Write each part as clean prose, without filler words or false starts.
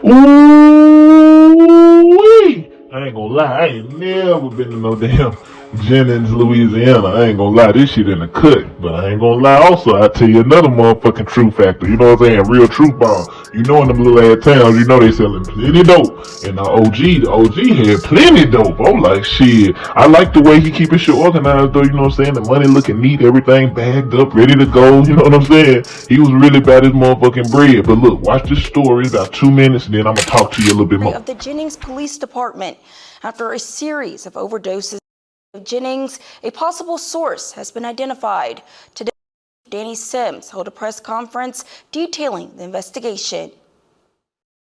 Ooh-wee. I ain't gonna lie, I ain't never been to no damn Jennings, Louisiana. I ain't gonna lie, this shit in the cut. But I ain't gonna lie also, I tell you another motherfucking true factor. You know what I'm saying? Real truth bomb. You know in them little ass towns, you know they selling plenty dope. And the OG had plenty dope. I'm like, shit. I like the way he keep his shit organized though, you know what I'm saying? The money looking neat, everything bagged up, ready to go. You know what I'm saying? He was really about his motherfucking bread. But look, watch this story. It's about 2 minutes, and then I'm gonna talk to you a little bit more. Of the Jennings Police Department. After a series of overdoses of Jennings, a possible source has been identified. Today, Danny Sims held a press conference detailing the investigation.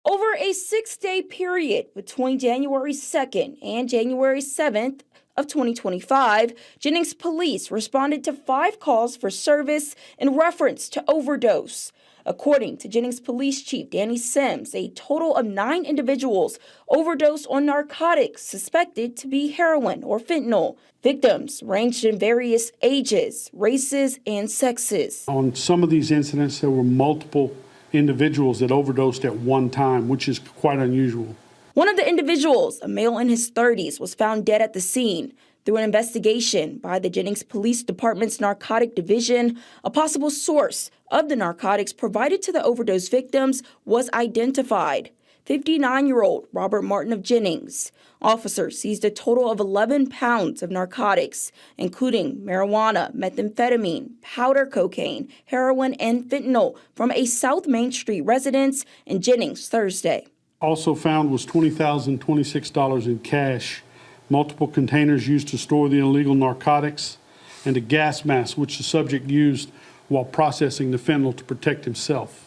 Over a 6-day period between January 2nd and January 7th of 2025, Jennings police responded to 5 calls for service in reference to overdose. According to Jennings Police Chief Danny Sims, a total of 9 individuals overdosed on narcotics suspected to be heroin or fentanyl. Victims ranged in various ages, races, and sexes. On some of these incidents, there were multiple individuals that overdosed at one time, which is quite unusual. One of the individuals, a male in his 30s, was found dead at the scene. Through an investigation by the Jennings Police Department's Narcotic Division, a possible source of the narcotics provided to the overdose victims was identified. 59-year-old Robert Martin of Jennings. Officers seized a total of 11 pounds of narcotics, including marijuana, methamphetamine, powder cocaine, heroin, and fentanyl from a South Main Street residence in Jennings Thursday. Also found was $20,026 in cash, multiple containers used to store the illegal narcotics, and a gas mask which the subject used while processing the fentanyl to protect himself.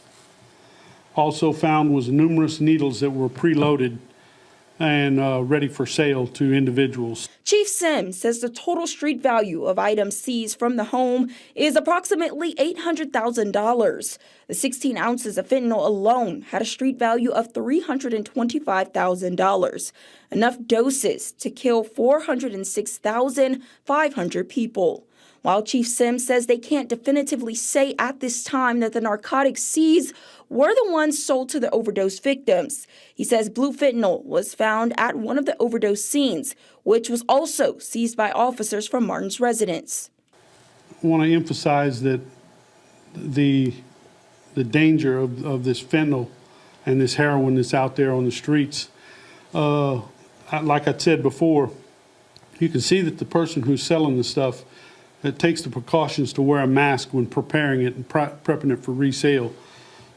Also found was numerous needles that were preloaded and ready for sale to individuals. Chief Sims says the total street value of items seized from the home is approximately $800,000. The 16 ounces of fentanyl alone had a street value of $325,000, enough doses to kill 406,500 people. While Chief Sims says they can't definitively say at this time that the narcotics seized were the ones sold to the overdose victims, he says blue fentanyl was found at one of the overdose scenes, which was also seized by officers from Martin's residence. I want to emphasize that the danger of this fentanyl and this heroin that's out there on the streets, like I said before, you can see that the person who's selling the stuff it takes the precautions to wear a mask when preparing it and prepping it for resale.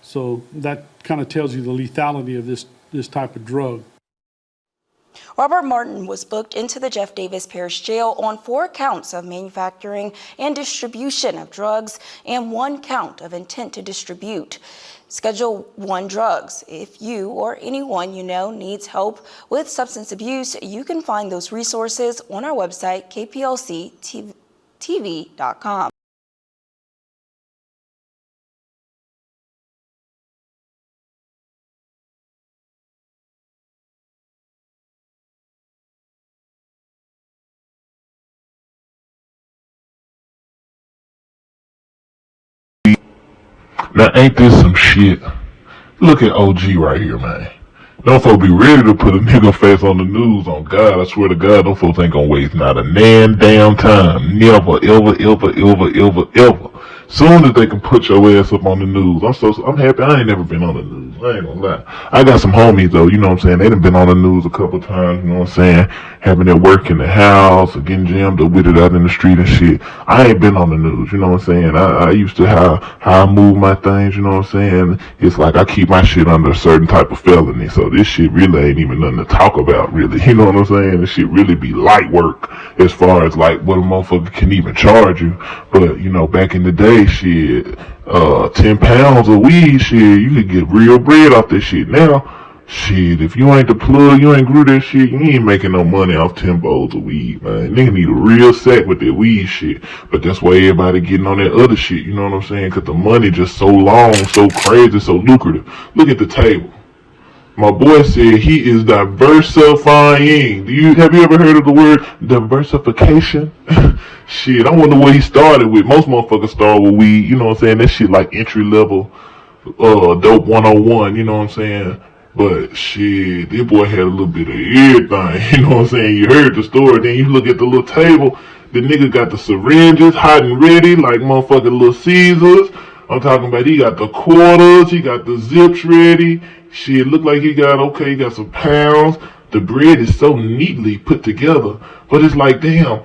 So that kind of tells you the lethality of this type of drug. Robert Martin was booked into the Jeff Davis Parish Jail on 4 counts of manufacturing and distribution of drugs and 1 count of intent to distribute Schedule 1 drugs. If you or anyone you know needs help with substance abuse, you can find those resources on our website, kplctv.com. Now ain't this some shit? Look at OG right here, man. Them folks be ready to put a nigga face on the news. On God, I swear to God, them folks ain't gonna waste not a damn time. Never, ever. Soon as they can put your ass up on the news. I'm happy I ain't never been on the news. I ain't gonna lie. I got some homies though, you know what I'm saying? They done been on the news a couple times, you know what I'm saying? Having their work in the house or getting jammed up with it out in the street and shit. I ain't been on the news, you know what I'm saying? I used to how I move my things, you know what I'm saying? It's like I keep my shit under a certain type of felony. So this shit really ain't even nothing to talk about, really. You know what I'm saying? This shit really be light work as far as like what a motherfucker can even charge you. But, you know, back in the day, shit, 10 pounds of weed, shit, you could get real bread off this shit. Now, shit, if you ain't the plug, you ain't grew that shit, you ain't making no money off 10 bowls of weed, man. Nigga need a real sack with that weed shit. But that's why everybody getting on that other shit, you know what I'm saying? Cause the money just so long, so crazy, so lucrative. Look at the table. My boy said he is diversifying. Have you ever heard of the word diversification? Shit, I wonder what he started with. Most motherfuckers start with weed, you know what I'm saying? That shit like entry level, dope 101, you know what I'm saying? But shit, this boy had a little bit of everything. You know what I'm saying? You heard the story, then you look at the little table. The nigga got the syringes hot and ready, like motherfucking Little Caesars. I'm talking about he got the quarters, he got the zips ready. Shit, look like he got some pounds. The bread is so neatly put together. But it's like, damn,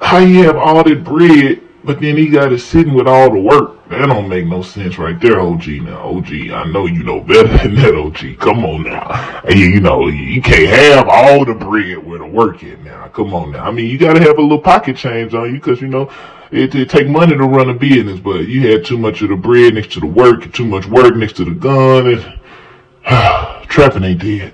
how you have all that bread, but then he got it sitting with all the work? That don't make no sense right there, OG. Now, OG, I know you know better than that, OG. Come on now. And you know, you can't have all the bread with the work in now. Come on now. I mean, you gotta have a little pocket change on you, because, you know, it take money to run a business, but you had too much of the bread next to the work, too much work next to the gun, and Trappin ain't dead.